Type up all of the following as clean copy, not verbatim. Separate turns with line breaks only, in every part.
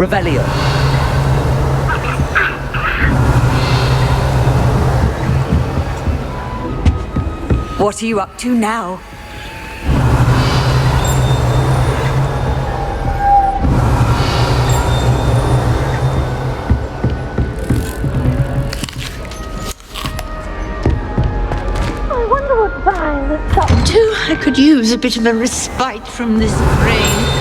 Revelio.
What are you up to now?
I wonder what Violet's up to. I could use a bit of a respite from this rain.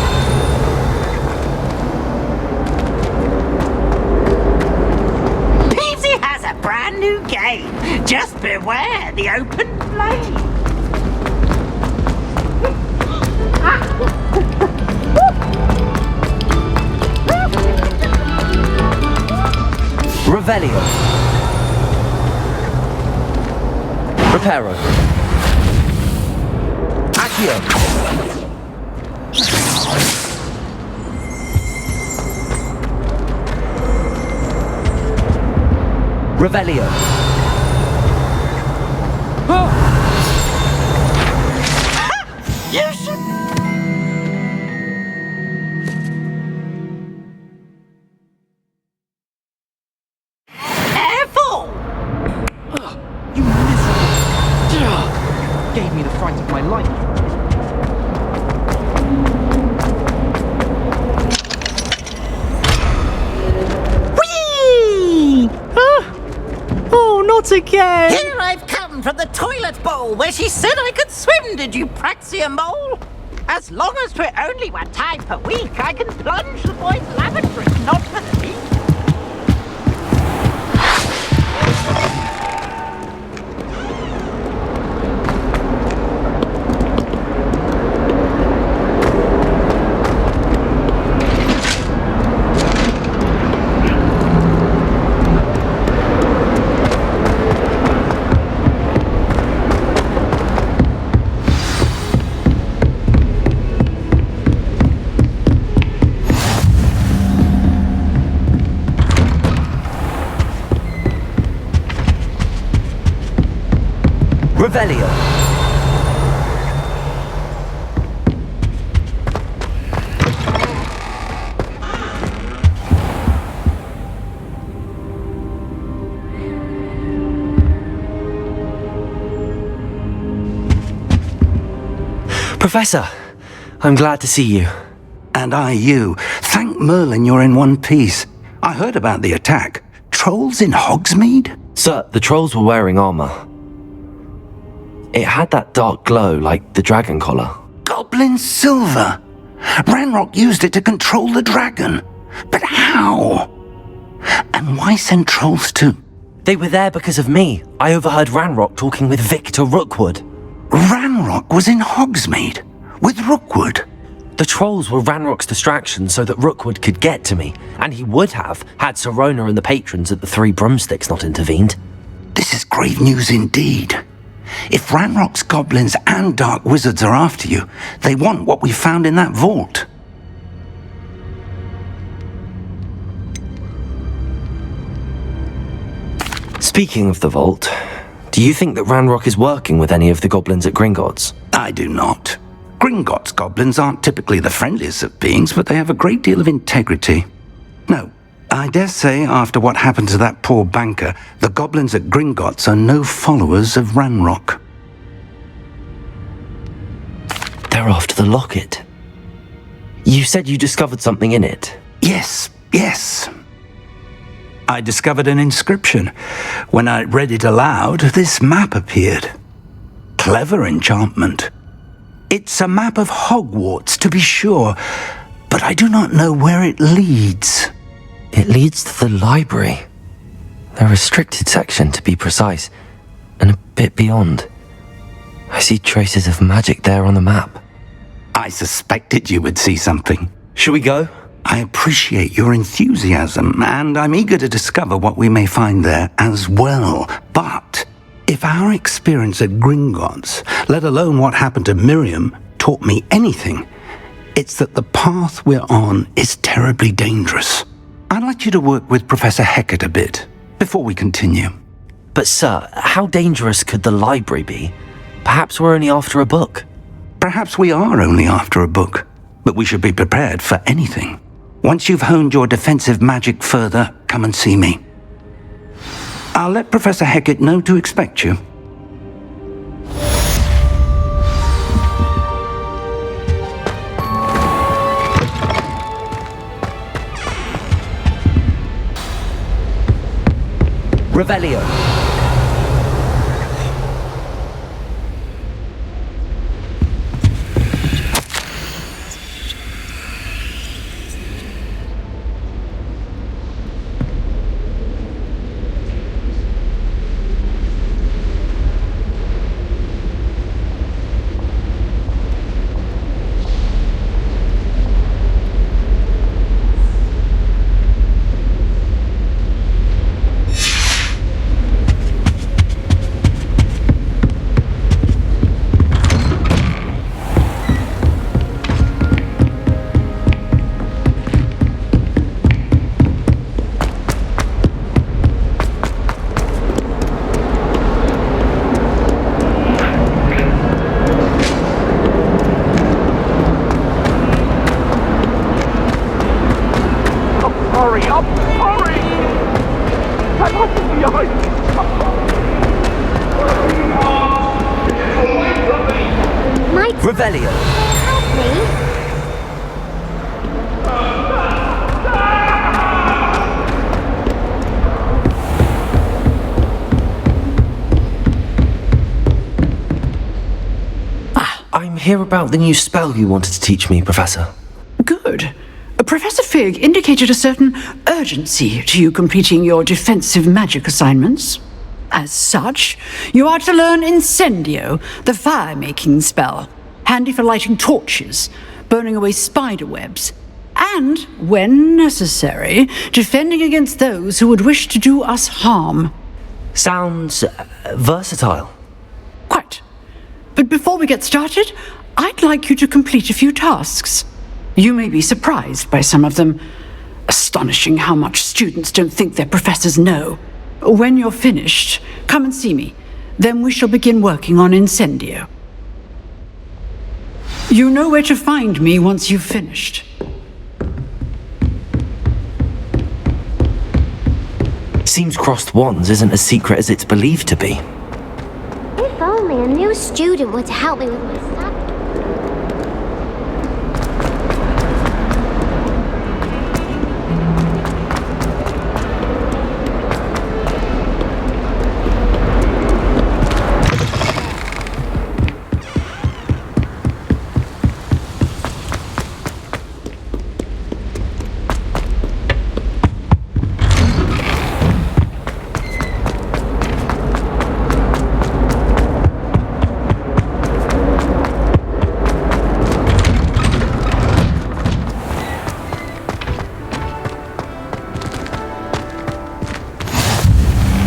Peasy has a brand new game. Just beware the open flame.
Revelio. Reparo. Accio. Revelio.
You should... Careful!
You miserable. Gave me the fright of my life.
Whee!
Oh, not again!
Here I've come from the toilet bowl where she said I could swim, did you praxia mole? As long as 'twere only 1 time per week, I can plunge the boys' lavatory, not for the week.
Revelio. Professor, I'm glad to see you.
And I you. Thank Merlin you're in one piece. I heard about the attack. Trolls in Hogsmeade?
Sir, the trolls were wearing armor. It had that dark glow like the dragon collar.
Goblin silver! Ranrock used it to control the dragon. But how? And why send trolls too?
They were there because of me. I overheard Ranrock talking with Victor Rookwood.
Ranrock was in Hogsmeade with Rookwood.
The trolls were Ranrock's distraction so that Rookwood could get to me, and he would have had Serona and the patrons at the Three Broomsticks not intervened.
This is grave news indeed. If Ranrock's goblins and dark wizards are after you, they want what we found in that vault.
Speaking of the vault, do you think that Ranrock is working with any of the goblins at Gringotts?
I do not. Gringotts goblins aren't typically the friendliest of beings, but they have a great deal of integrity. No, I dare say after what happened to that poor banker, the goblins at Gringotts are no followers of Ranrock.
They're after the locket. You said you discovered something in it.
Yes. I discovered an inscription. When I read it aloud, this map appeared. Clever enchantment. It's a map of Hogwarts, to be sure, but I do not know where it leads.
It leads to the library. The restricted section, to be precise, and a bit beyond. I see traces of magic there on the map.
I suspected you would see something.
Shall we go?
I appreciate your enthusiasm, and I'm eager to discover what we may find there as well. But if our experience at Gringotts, let alone what happened to Miriam, taught me anything, it's that the path we're on is terribly dangerous. I'd like you to work with Professor Hecat a bit before we continue.
But sir, how dangerous could the library be? Perhaps we're only after a book.
Perhaps we are only after a book, but we should be prepared for anything. Once you've honed your defensive magic further, come and see me. I'll let Professor Hecat know to expect you.
Revelio.
Hurry up! Hurry! I must be behind you!
Might
Revelio.
help me?
I'm here about the new spell you wanted to teach me, Professor.
Good. Professor Fig indicated a certain urgency to you completing your defensive magic assignments. As such, you are to learn Incendio, the fire-making spell, handy for lighting torches, burning away spider webs, and, when necessary, defending against those who would wish to do us harm.
Sounds versatile.
Quite. But before we get started, I'd like you to complete a few tasks. You may be surprised by some of them. Astonishing how much students don't think their professors know. When you're finished, come and see me. Then we shall begin working on Incendio. You know where to find me once you've finished.
Seems crossed wands isn't as secret as it's believed to be.
If only a new student were to help me with my stuff.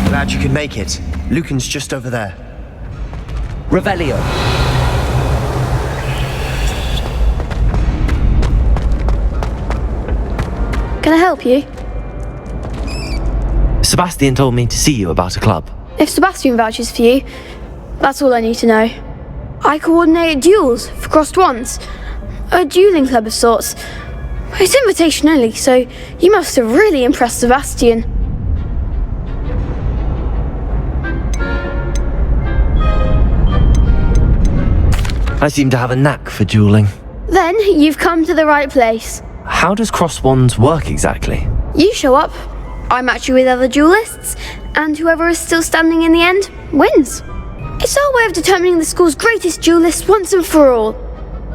Glad you could make it. Lucan's just over there.
Revelio.
Can I help you?
Sebastian told me to see you about a club.
If Sebastian vouches for you, that's all I need to know. I coordinate duels for crossed wands. A dueling club of sorts. It's invitation only, so you must have really impressed Sebastian.
I seem to have a knack for dueling.
Then you've come to the right place.
How does cross wands work exactly?
You show up, I match you with other duelists, and whoever is still standing in the end wins. It's our way of determining the school's greatest duelist once and for all.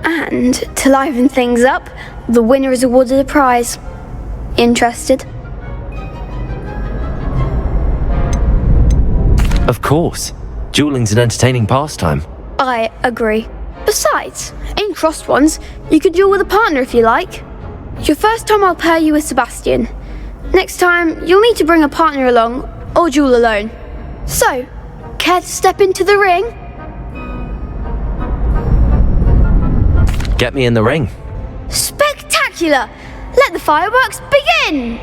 And to liven things up, the winner is awarded a prize. Interested?
Of course. Dueling's an entertaining pastime.
I agree. Besides, in crossed ones, you could duel with a partner if you like. Your first time I'll pair you with Sebastian. Next time, you'll need to bring a partner along, or duel alone. So, care to step into the ring?
Get me in the ring.
Spectacular! Let the fireworks begin!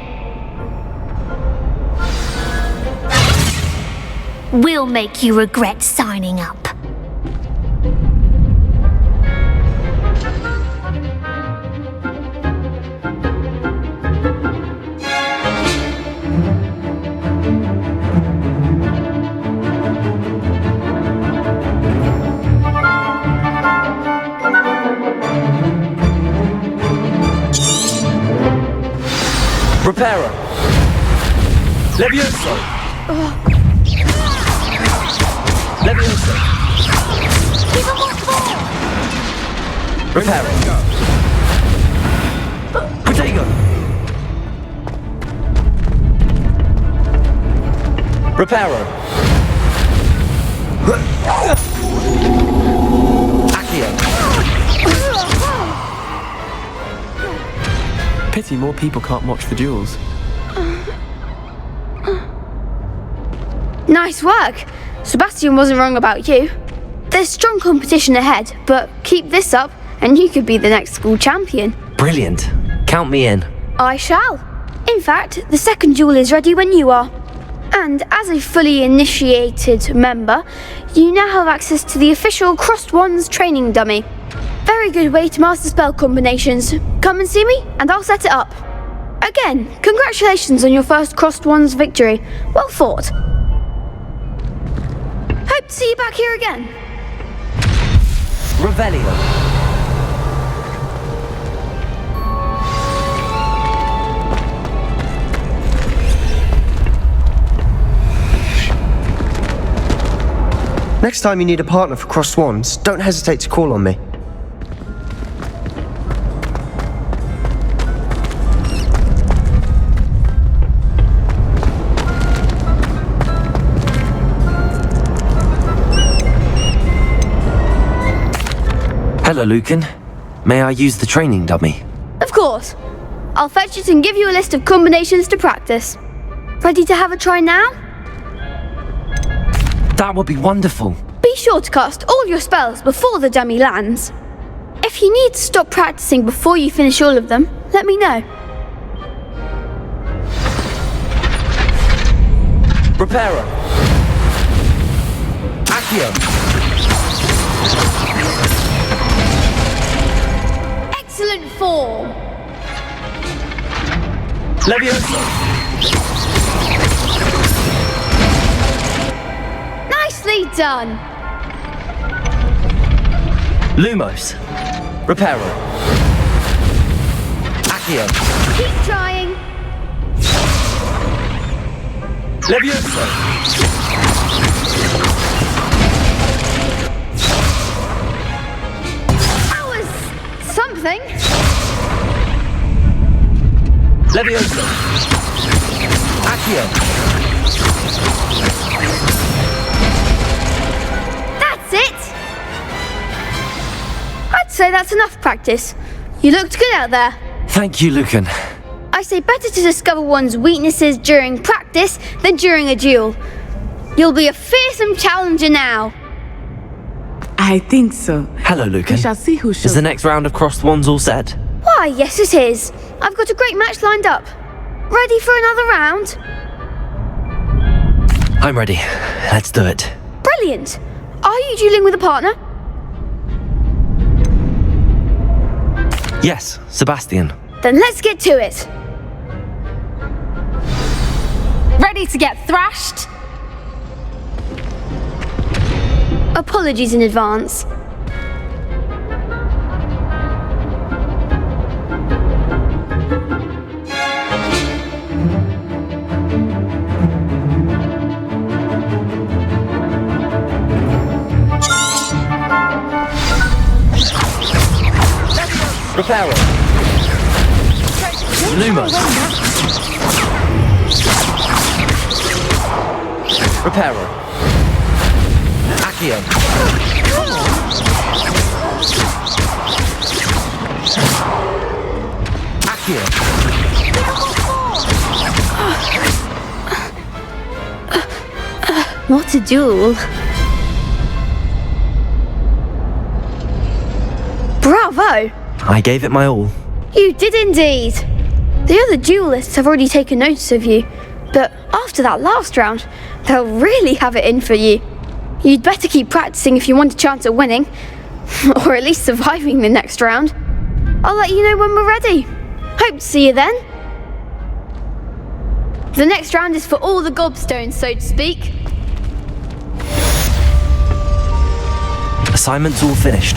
We'll make you regret signing up.
Reparo. Levioso. Levioso. Reparo. Protego. Reparo. Accio.
Pity more people can't watch the duels.
Nice work. Sebastian wasn't wrong about you. There's strong competition ahead, but keep this up and you could be the next school champion.
Brilliant. Count me in.
I shall. In fact, the second duel is ready when you are. And as a fully initiated member, you now have access to the official Crossed Wands training dummy. Very good way to master spell combinations. Come and see me and I'll set it up. Again, congratulations on your first Crossed Wands victory. Well fought. Hope to see you back here again.
Revelio.
Next time you need a partner for Crossed Wands, don't hesitate to call on me.
Hello, Lucan. May I use the training dummy?
Of course. I'll fetch it and give you a list of combinations to practice. Ready to have a try now?
That would be wonderful.
Be sure to cast all your spells before the dummy lands. If you need to stop practicing before you finish all of them, let me know.
Reparo. Accio.
Excellent form.
Levioso.
Nicely done.
Lumos. Reparo. Accio.
Keep trying.
Levioso.
That was something.
Levioso. Accio.
That's it. I'd say that's enough practice. You looked good out there.
Thank you, Lucan.
I say better to discover one's weaknesses during practice than during a duel. You'll be a fearsome challenger now.
I think so.
Hello, Lucan.
We shall see who
Is
shows.
the next round of Crossed Wands all set?
Why, yes it is. I've got a great match lined up. Ready for another round?
I'm ready. Let's do it.
Brilliant. Are you dueling with a partner?
Yes, Sebastian.
Then let's get to it.
Ready to get thrashed?
Apologies in advance.
Reparo. Lumos. Reparo. Accio. Accio.
What a duel. Bravo!
I gave it my all.
You did indeed. The other duelists have already taken notice of you, but after that last round, they'll really have it in for you. You'd better keep practicing if you want a chance at winning, or at least surviving the next round. I'll let you know when we're ready. Hope to see you then. The next round is for all the gobstones, so to speak.
Assignment's all finished.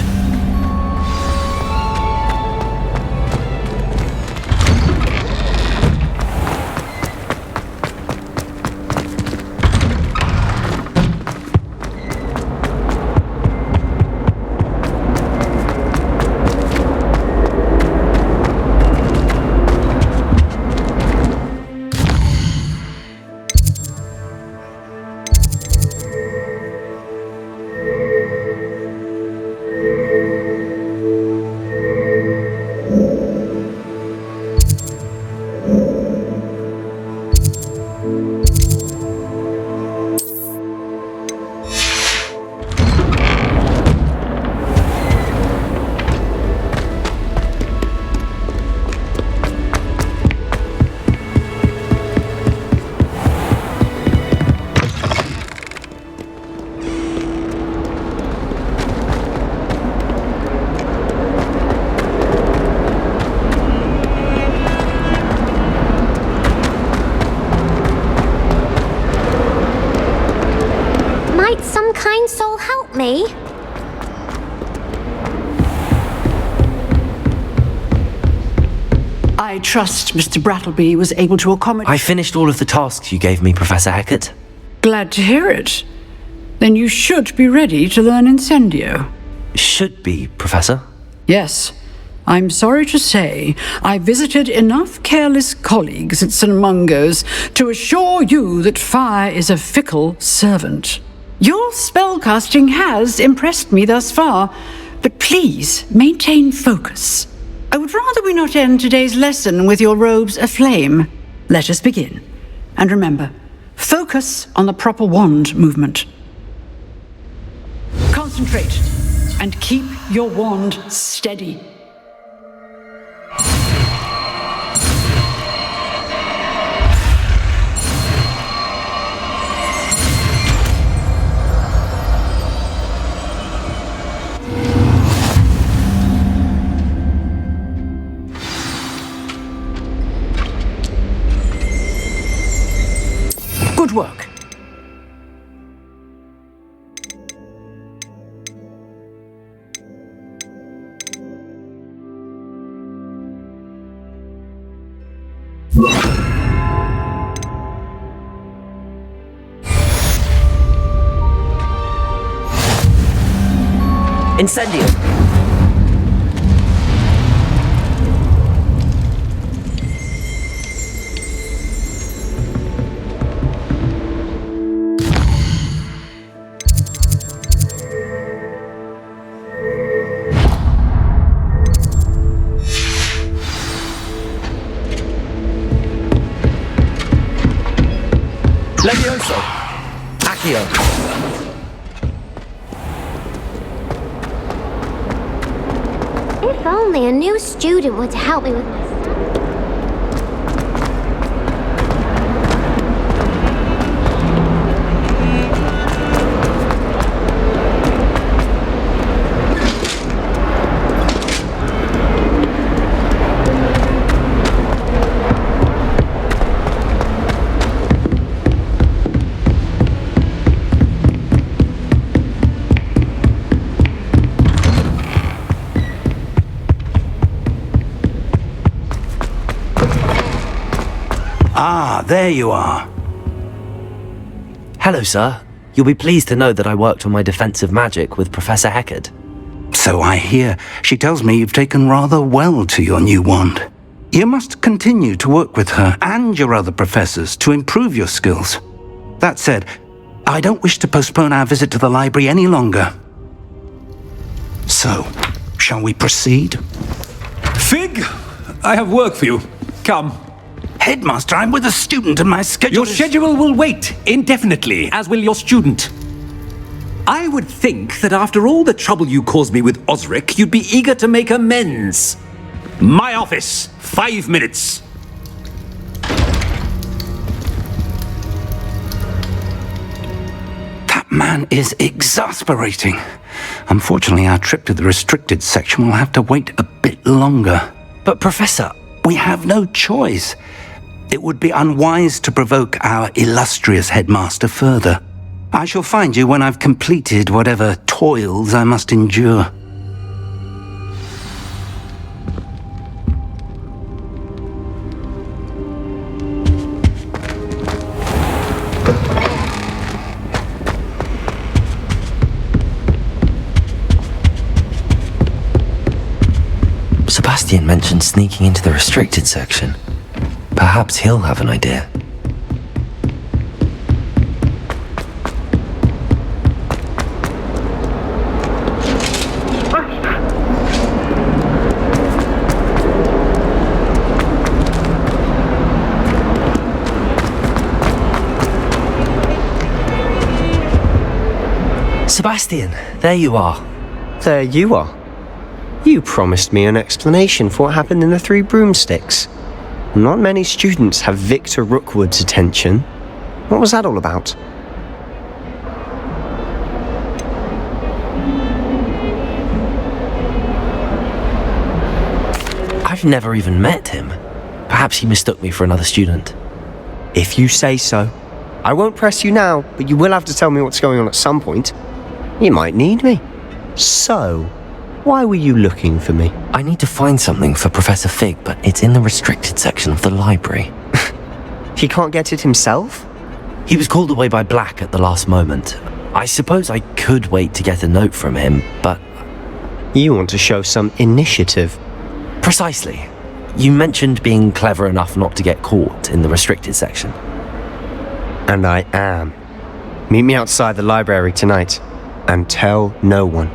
help me?
I trust Mr. Brattleby was able to accommodate...
I finished all of the tasks you gave me, Professor Hecat.
Glad to hear it. Then you should be ready to learn Incendio.
Should be, Professor.
Yes. I'm sorry to say, I visited enough careless colleagues at St. Mungo's to assure you that fire is a fickle servant. Your spellcasting has impressed me thus far, but please maintain focus. I would rather we not end today's lesson with your robes aflame. Let us begin. And remember, focus on the proper wand movement. Concentrate and keep your wand steady. Good work.
Incendio! Levioso! Accio!
If only a new student were to help me with my stuff.
Ah, there you are.
Hello, sir. You'll be pleased to know that I worked on my defensive magic with Professor Hecat.
So I hear. She tells me you've taken rather well to your new wand. You must continue to work with her and your other professors to improve your skills. That said, I don't wish to postpone our visit to the library any longer. So, shall we proceed?
Fig, I have work for you. Come.
Headmaster, I'm with a student and my schedule
Your schedule will wait indefinitely, as will your student. I would think that after all the trouble you caused me with Osric, you'd be eager to make amends. My office, 5 minutes.
That man is exasperating. Unfortunately, our trip to the restricted section will have to wait a bit longer.
But Professor...
We have no choice. It would be unwise to provoke our illustrious headmaster further. I shall find you when I've completed whatever toils I must endure.
Sebastian mentioned sneaking into the restricted section. Perhaps he'll have an idea. Sebastian, there you are.
There you are. You promised me an explanation for what happened in the Three Broomsticks. Not many students have Victor Rookwood's attention. What was that all about?
I've never even met him. Perhaps he mistook me for another student.
If you say so. I won't press you now, but you will have to tell me what's going on at some point. You might need me. So, why were you looking for me?
I need to find something for Professor Fig, but it's in the restricted section of the library.
He can't get it himself?
He was called away by Black at the last moment. I suppose I could wait to get a note from him, but...
You want to show some initiative.
Precisely. You mentioned being clever enough not to get caught in the restricted section.
And I am. Meet me outside the library tonight, and tell no one.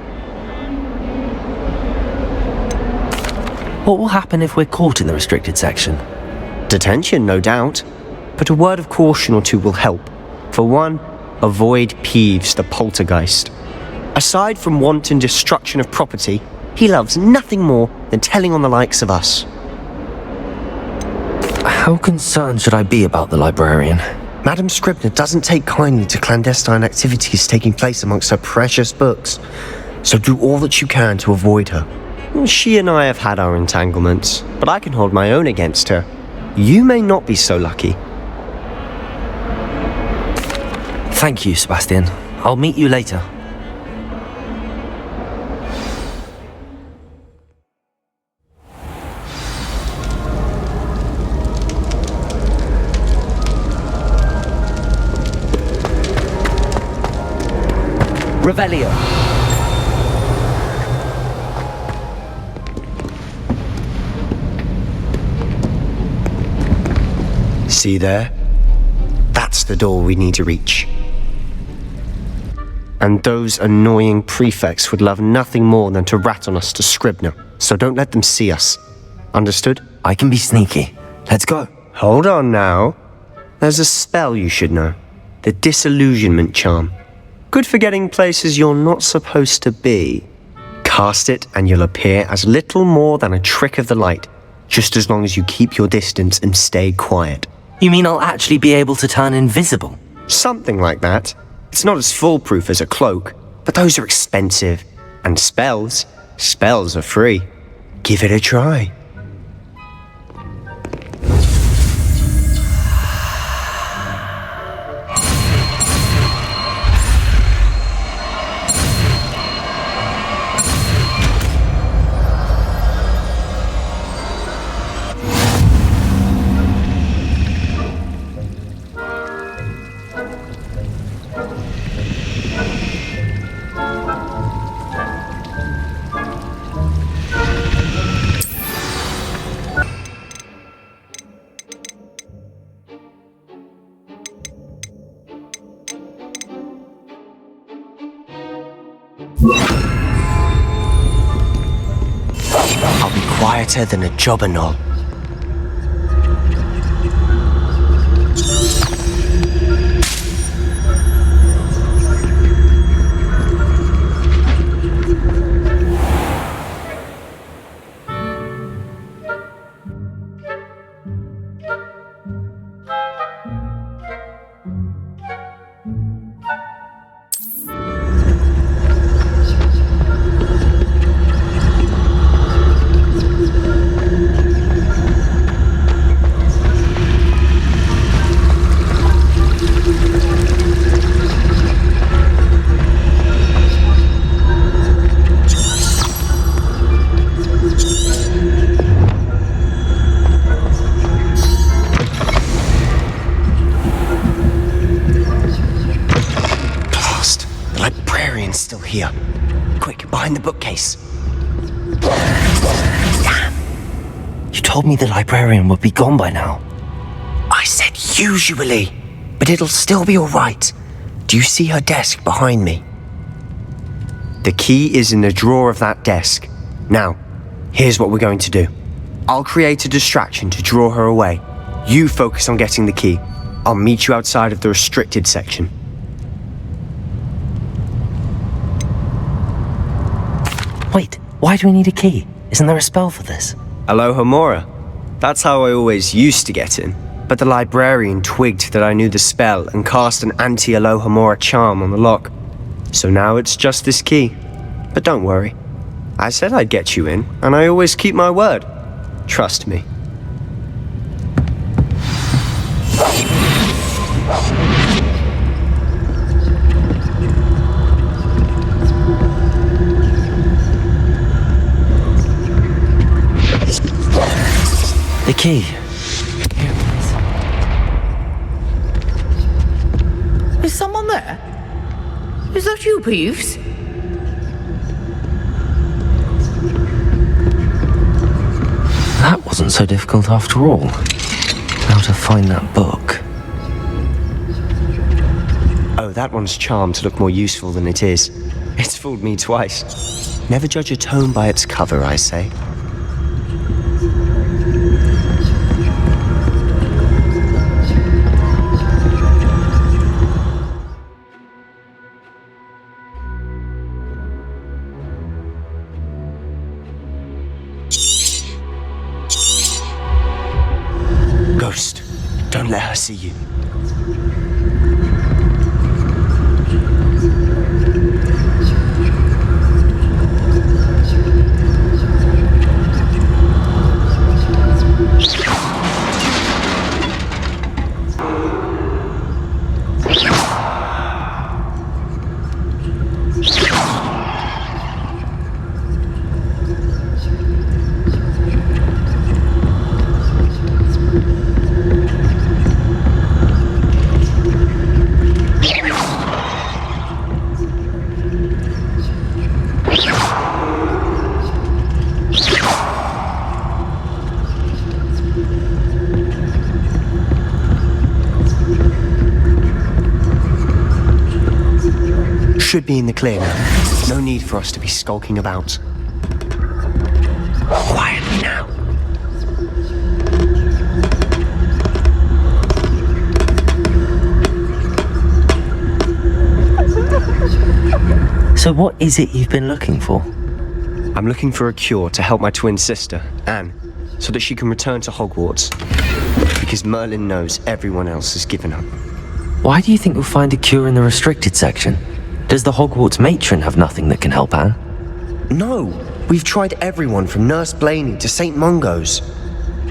What will happen if we're caught in the restricted section?
Detention, no doubt. But a word of caution or two will help. For one, avoid Peeves the poltergeist. Aside from wanton destruction of property, he loves nothing more than telling on the likes of us.
How concerned should I be about the librarian?
Madam Scribner doesn't take kindly to clandestine activities taking place amongst her precious books, so do all that you can to avoid her. She and I have had our entanglements, but I can hold my own against her. You may not be so lucky.
Thank you, Sebastian. I'll meet you later. Revelio.
See there? That's the door we need to reach. And those annoying prefects would love nothing more than to rat on us to Scribner, so don't let them see us. Understood?
I can be sneaky. Let's go.
Hold on now. There's a spell you should know. The Disillusionment Charm. Good for getting places you're not supposed to be. Cast it and you'll appear as little more than a trick of the light, just as long as you keep your distance and stay quiet.
You mean I'll actually be able to turn invisible?
Something like that. It's not as foolproof as a cloak, but those are expensive. And spells are free. Give it a try. I'll be quieter than a jobberknoll. Still here. Quick, behind the bookcase.
Damn! You told me the librarian would be gone by now.
I said usually, but it'll still be alright. Do you see her desk behind me? The key is in the drawer of that desk. Now, here's what we're going to do. I'll create a distraction to draw her away. You focus on getting the key. I'll meet you outside of the restricted section.
Wait, why do we need a key? Isn't there a spell for this?
Alohomora. That's how I always used to get in. But the librarian twigged that I knew the spell and cast an anti-Alohomora charm on the lock. So now it's just this key. But don't worry. I said I'd get you in, and I always keep my word. Trust me.
The key. Here it is.
Is someone there? Is that you, Peeves?
That wasn't so difficult after all. How to find that book.
Oh, that one's charmed to look more useful than it is. It's fooled me twice. Never judge a tome by its cover, I say. Ghost, don't let her see you. Should be in the clear now. No need for us to be skulking about. Quietly now.
So what is it you've been looking for?
I'm looking for a cure to help my twin sister, Anne, so that she can return to Hogwarts. Because Merlin knows everyone else has given up.
Why do you think we'll find a cure in the restricted section? Does the Hogwarts matron have nothing that can help Anne?
No, we've tried everyone from Nurse Blaney to St. Mungo's.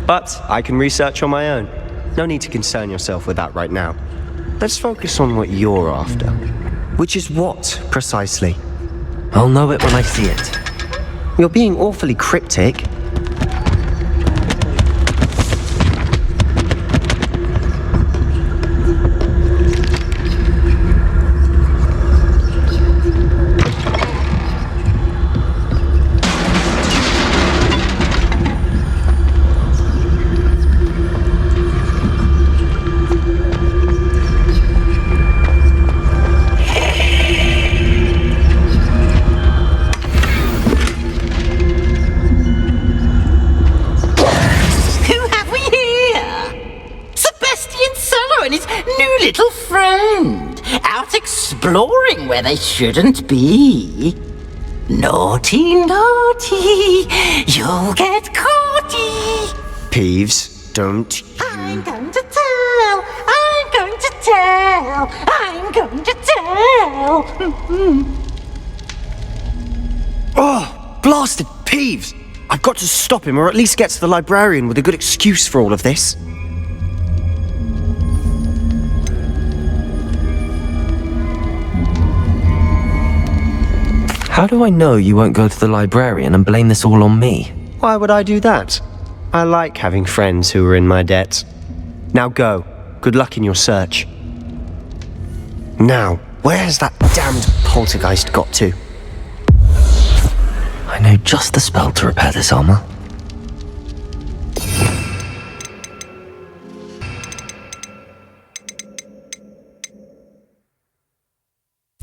But I can research on my own. No need to concern yourself with that right now. Let's focus on what you're after. Which is what, precisely?
I'll know it when I see it.
You're being awfully cryptic.
Little friend, out exploring where they shouldn't be. Naughty, naughty, you'll get caughty.
Peeves, don't you...
I'm going to tell, I'm going to tell, I'm going to tell.
Oh, blasted Peeves! I've got to stop him, or at least get to the librarian with a good excuse for all of this.
How do I know you won't go to the librarian and blame this all on me?
Why would I do that? I like having friends who are in my debt. Now go. Good luck in your search. Now, where has that damned poltergeist got to?
I know just the spell to repair this armor.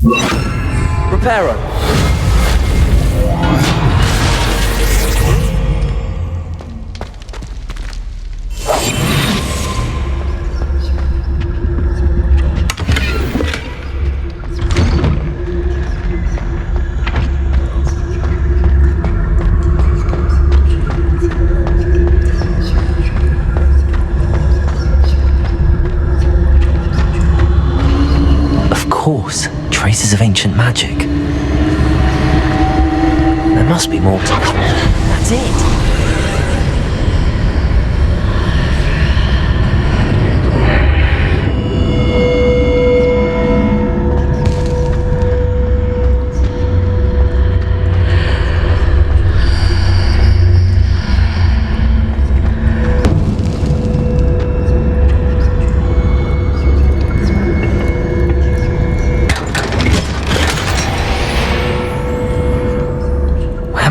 Reparo.
Of course, traces of ancient magic. There must be more to this. That's it.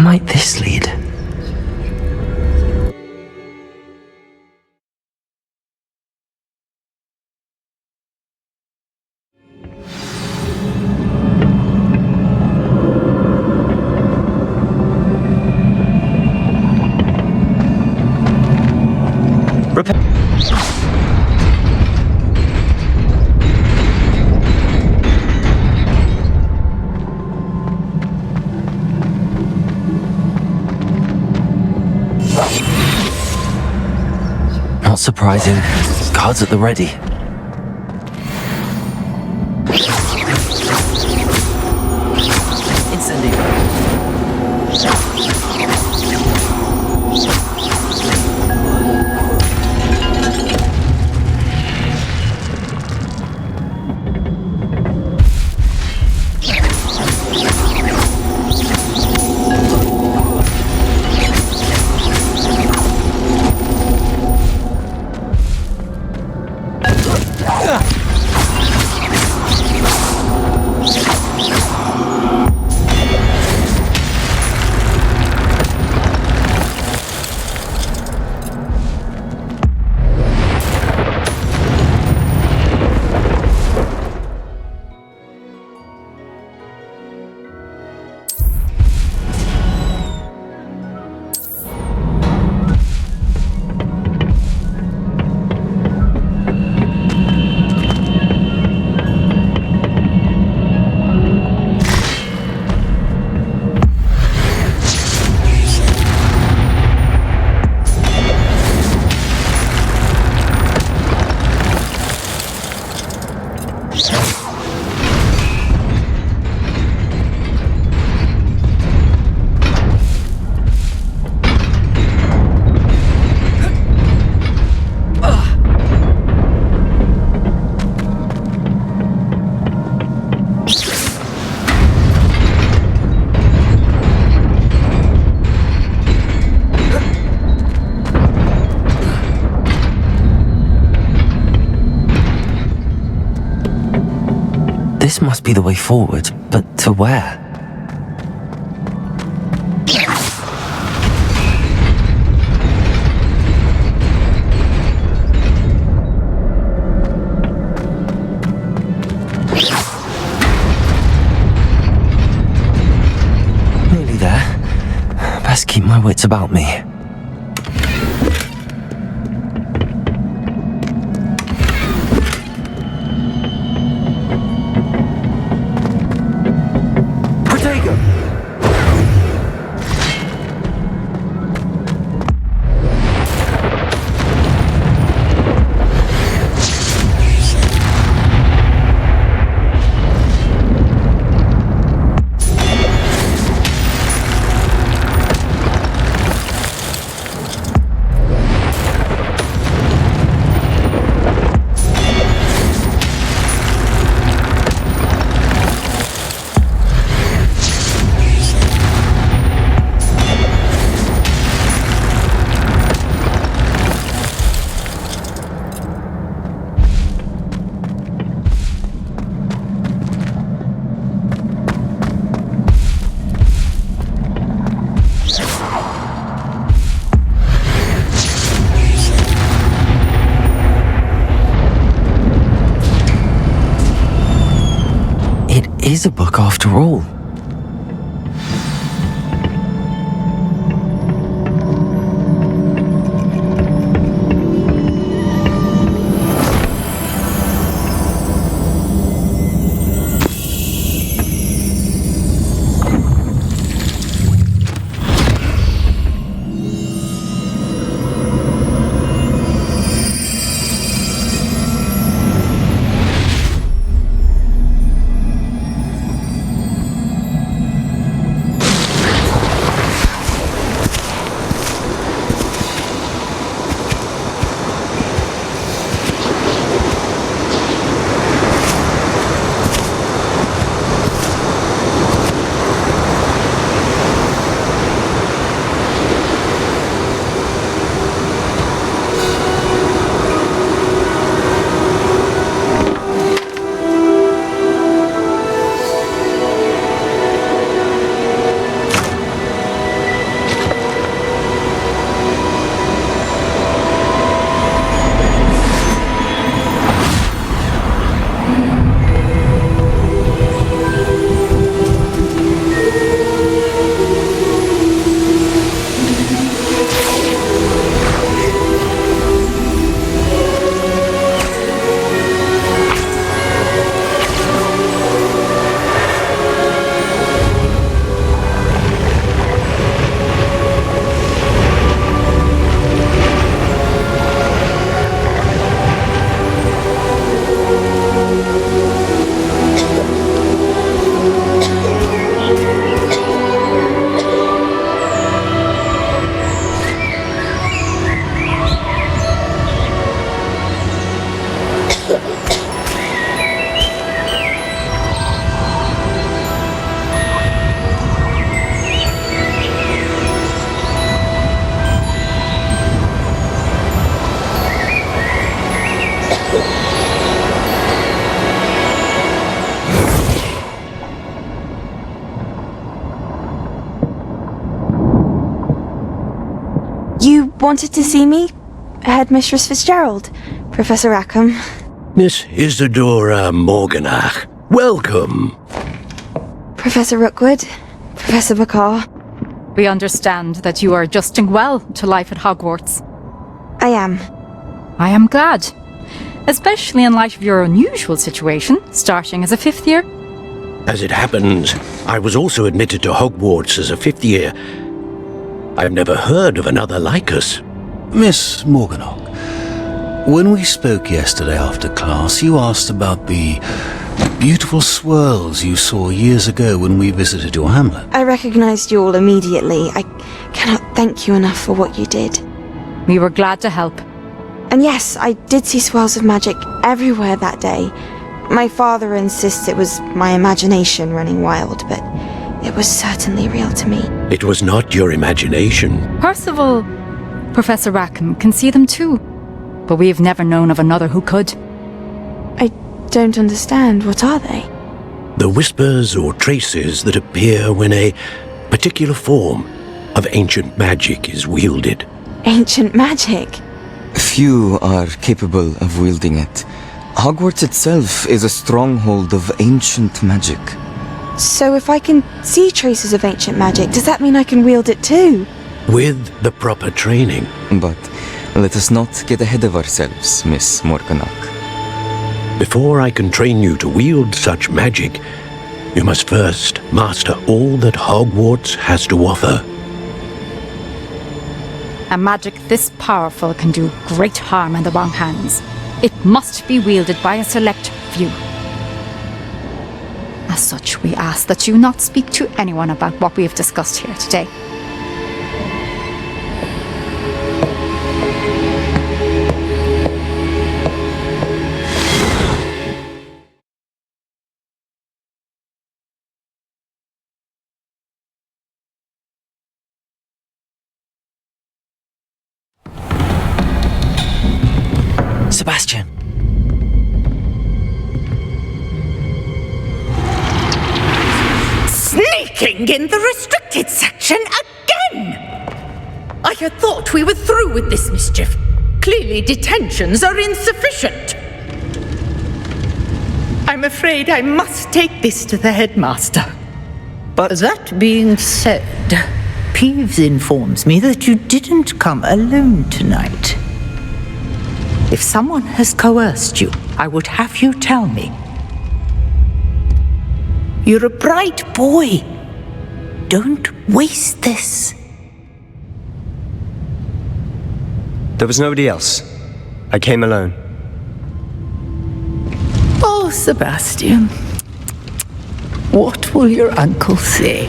might this lead? Not surprising. Guards at the ready. This must be the way forward, but to where? Nearly there. Best keep my wits about me. Is a book after all.
wanted to see me? Headmistress Fitzgerald, Professor Rackham.
Miss Isadora Morganach, welcome.
Professor Rookwood, Professor McCaw.
We understand that you are adjusting well to life at Hogwarts.
I am.
I am glad. Especially in light of your unusual situation, starting as a 5th year.
As it happens, I was also admitted to Hogwarts as a 5th year. I've never heard of another like us.
Miss Morganach, when we spoke yesterday after class, you asked about the beautiful swirls you saw years ago when we visited your hamlet.
I recognized you all immediately. I cannot thank you enough for what you did.
We were glad to help.
And yes, I did see swirls of magic everywhere that day. My father insists it was my imagination running wild, but it was certainly real to me.
It was not your imagination.
Percival, Professor Rackham can see them too. But we have never known of another who could.
I don't understand. What are they?
The whispers or traces that appear when a particular form of ancient magic is wielded.
Ancient magic?
Few are capable of wielding it. Hogwarts itself is a stronghold of ancient magic.
So if I can see traces of ancient magic, does that mean I can wield it too?
With the proper training.
But let us not get ahead of ourselves, Miss Morganach.
Before I can train you to wield such magic, you must first master all that Hogwarts has to offer.
A magic this powerful can do great harm in the wrong hands. It must be wielded by a select few. As such, we ask that you not speak to anyone about what we have discussed here today.
Sebastian!
Sneaking in the restricted section again! I had thought we were through with this mischief. Clearly detentions are insufficient. I'm afraid I must take this to the headmaster. But that being said, Peeves informs me that you didn't come alone tonight. If someone has coerced you, I would have you tell me. You're a bright boy. Don't waste this.
There was nobody else. I came alone.
Oh, Sebastian. What will your uncle say?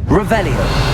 Revelio.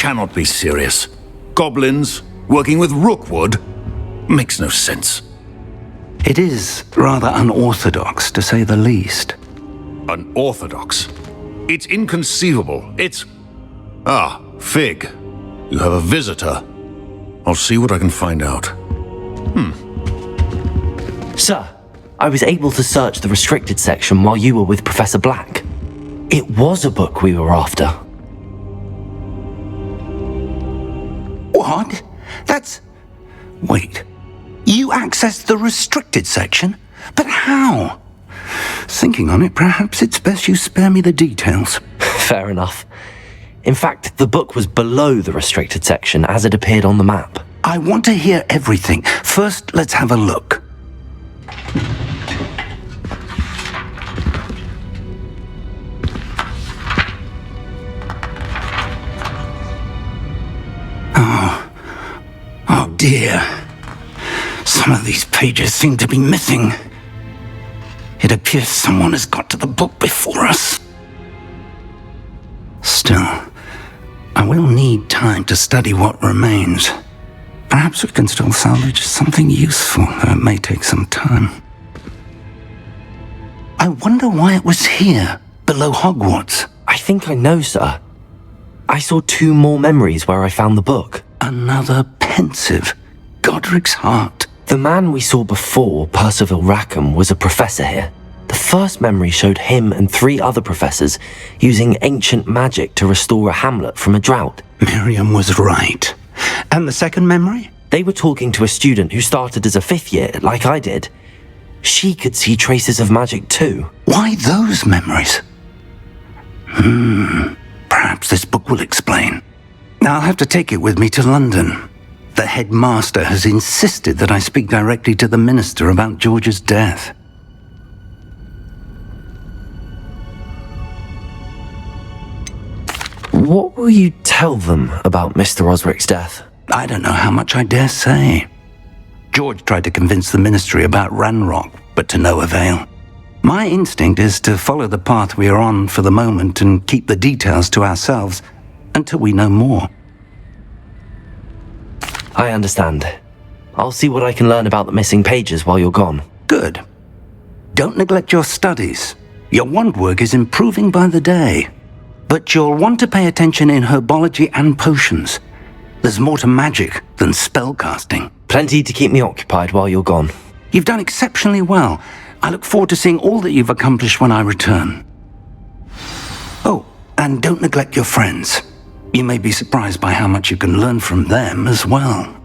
cannot be serious. Goblins working with rookwood makes no sense.
It is rather unorthodox, to say the least.
Unorthodox? It's inconceivable. It's... Ah, Fig. You have a visitor. I'll see what I can find out.
Sir, I was able to search the restricted section while you were with Professor Black. It was a book we were after.
What? That's... Wait. You accessed the restricted section? But how? Thinking on it, perhaps it's best you spare me the details.
Fair enough. In fact, the book was below the restricted section as it appeared on the map.
I want to hear everything. First, let's have a look. Oh dear. Some of these pages seem to be missing. It appears someone has got to the book before us. Still, I will need time to study what remains. Perhaps we can still salvage something useful, though it may take some time. I wonder why it was here, below Hogwarts.
I think I know, sir. I saw 2 more memories where I found the book.
Another pensive. Godric's heart.
The man we saw before, Percival Rackham, was a professor here. The first memory showed him and 3 other professors using ancient magic to restore a hamlet from a drought.
Miriam was right. And the second memory?
They were talking to a student who started as a 5th year, like I did. She could see traces of magic too.
Why those memories? Perhaps this book will explain. I'll have to take it with me to London. The headmaster has insisted that I speak directly to the minister about George's death.
What will you tell them about Mr. Osric's death?
I don't know how much I dare say. George tried to convince the ministry about Ranrock, but to no avail. My instinct is to follow the path we are on for the moment and keep the details to ourselves until we know more.
I understand. I'll see what I can learn about the missing pages while you're gone.
Good. Don't neglect your studies. Your wand work is improving by the day. But you'll want to pay attention in herbology and potions. There's more to magic than spellcasting.
Plenty to keep me occupied while you're gone.
You've done exceptionally well. I look forward to seeing all that you've accomplished when I return. Oh, and don't neglect your friends. You may be surprised by how much you can learn from them as well.